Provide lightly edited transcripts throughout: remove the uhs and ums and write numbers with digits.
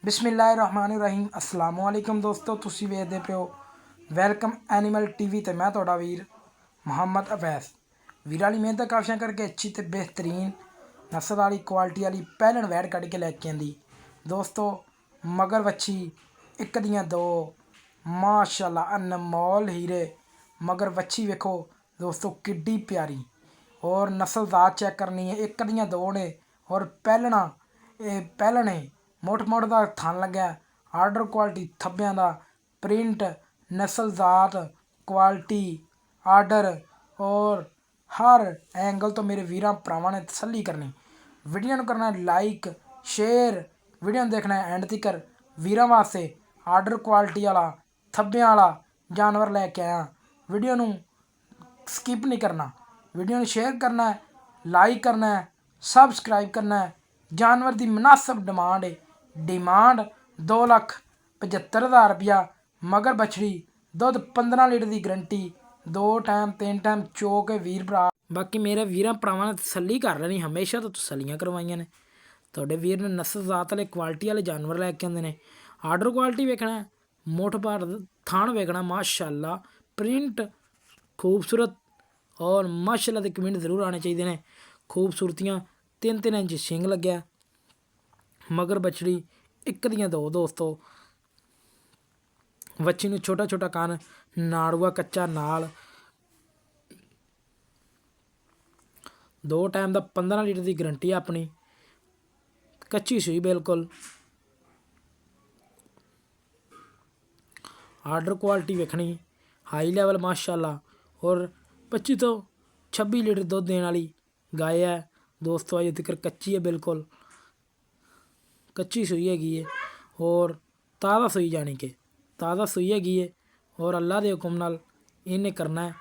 ਬਿਸਮਿਲ੍ਲਾਹਿਰਰਹਿਮਾਨਿਰਰਹੀਮ अस्सलामु अलैकुम ਦੋਸਤੋ, ਤੁਸੀਂ ਵੇਖਦੇ ਪਿਓ ਵੈਲਕਮ ਐਨੀਮਲ ਟੀਵੀ ਤੇ ਮੈਂ ਤੁਹਾਡਾ ਵੀਰ ਮੁਹੰਮਦ ਅਵੈਸ। ਵੀਰਾਂ ਵਾਲੀ ਮਿਹਨਤ ਕਾਫੀਆਂ ਕਰਕੇ ਅੱਛੀ ਤੇ बेहतरीन नस्ल वाली क्वालिटी वाली पैलन वैड़ कढ़ के लैके आंदी दोस्तों। मगर वच्छी एक दियां दो माशाअल्लाह अनमोल हीरे मगर वच्छी वेखो दोस्तों किड्डी प्यारी और नस्ल दात चेक करनी है। एक दियां दो ने और पैलना पैलन है मुठ मुठ का थन लग्या आर्डर क्वालिटी थब्बियां दा प्रिंट नस्ल जात क्वालिटी आर्डर और हर एंगल तो मेरे वीरां भरावां ने तसल्ली करनी। वीडियो नूं करना लाइक शेयर, वीडियो नूं देखना एंड तक। वीरां वास्ते आर्डर क्वालिटी वाला थब्बियां वाला जानवर लैके आया। वीडियो नूं स्किप नहीं करना, वीडियो नूं शेयर करना है, लाइक करना है, सबसक्राइब करना है। जानवर की मुनासिब डिमांड है, डिमांड 2,75,000 रुपया। मगर बछड़ी दुध 15 लीटर की गरंटी, 2 टाइम 3 टाइम चो के वीर भरा। बाकी मेरे वीरां भरावां ने तसल्ली कर लेनी, हमेशा तो तसल्लियां करवाइयां ने। तुहाडे वीर ने नस्ल जात वाले क्वालिटी वाले जानवर लैके आंदे ने। आर्डर क्वालिटी वेखना, मुठ भार थान वेखना माशाअल्लाह, प्रिंट खूबसूरत और माशाअल्लाह के कमेंट जरूर आने चाहिए ने। खूबसूरतियाँ 3-3 इंच सिंग लग्या मगर बछड़ी एक दियां दो दोस्तों। बच्ची नूं छोटा छोटा कान नाड़ूआ कच्चा नाल, 2 टाइम का 15 लीटर की गरंटी अपनी, कच्ची सूई बिल्कुल। आर्डर क्वालिटी वेखनी हाई लैवल माशाअल्लाह और 25 तो 26 लीटर दुध देने वाली गाय है दोस्तों। अजे तक कच्ची है बिल्कुल, कच्ची सूई हैगी है और ताज़ा सूई, जानी कि ताज़ा सूई हैगी है। और अल्लाह के हुक्म नाल इन्हें करना है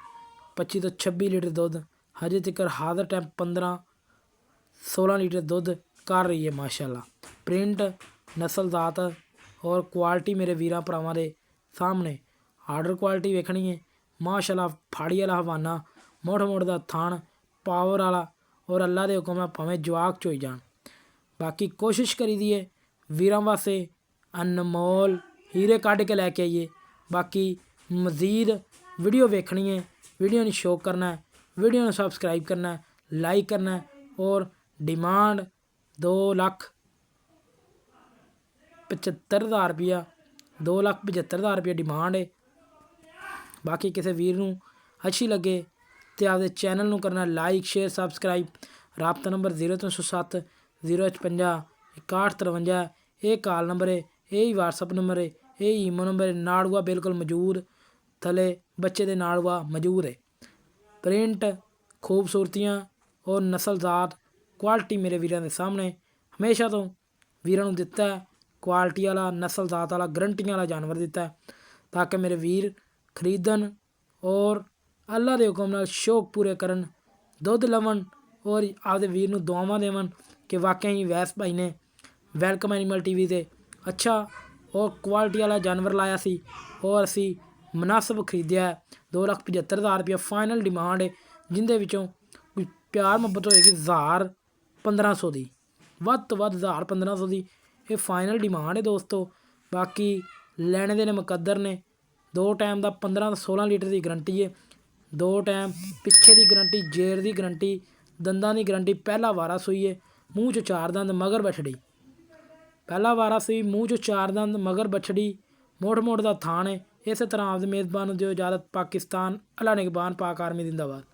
25 तो 26 लीटर दुध। हजे तक हाज़र टाइम 15-16 लीटर दुध कर रही है माशाअल्लाह। प्रिंट नस्ल जात और क्वालिटी मेरे वीरां भरावां दे सामने। आर्डर क्वालिटी वेखनी है माशाअल्लाह, फाड़ी वाला हवाना, मुठ मुठ का थान, पावर वाला और अल्लाह के हुक्म नाल भावें जवाक चोई जान। बाकी कोशिश करी दी है वीरां वास्ते अनमोल हीरे कढ़ के लैके आइए। बाकी मज़ीद वीडियो वेखनी है, वीडियो नूं शो करना है, वीडियो नूं सबसक्राइब करना है, लाइक करना है। और डिमांड 2,75,000 रुपया, 2,75,000 रुपया डिमांड है। बाकी किसी वीर नूं अच्छी लगे तो आपके चैनल नूं करना लाइक शेयर सबसक्राइब। राबता नंबर 0307 055 6153, ये कॉल नंबर है, यही व्हाट्सअप नंबर है, यही ईमो नंबर है। नाड़ूआ बिल्कुल मौजूद, थले बच्चे दे नाड़ूआ मौजूद है। प्रिंट खूबसूरतियाँ और नस्ल जात क्वालिटी मेरे वीरां दे सामने। हमेशा तो वीरां नूं दिता है क्वालिटी वाला नस्ल जात वाला गरंटियां वाला जानवर दिता है ताकि मेरे वीर खरीदन और अल्लाह के हुक्म नाल शौक पूरे करन, दुध लवन और आपदे वीर नूं दुआवां देवन कि वाकई ही वैस भाई ने वैलकम एनीमल टीवी से अच्छा और क्वालिटी वाला जानवर लाया सी और असी मुनासिब खरीदिया है। 2,75,000 रुपया फाइनल डिमांड है, जिंदे विचों कोई प्यार मुहब्बत होएगी 1,000-1,500 की, वध तो वध 1,000-1,500 की ये फाइनल डिमांड है दोस्तों। बाकी लैने देने मुकद्दर ने। 2 टाइम का 15-16 लीटर की गरंटी है, 2 टाइम पिछे की गरंटी, जेर की गरंटी, दंदां की गरंटी। पहला वारा सूई है, मूँह चो 4 दंद मगर बछड़ी, पहला वारा सूई, मूँह चो 4 दंद मगर बछड़ी, मुठ मुठ का थान है। इस तरह आपके मेज़बान दिओ इजाज़त। पाकिस्तान अल्लाह निगहबान, पाक आर्मी जिंदाबाद।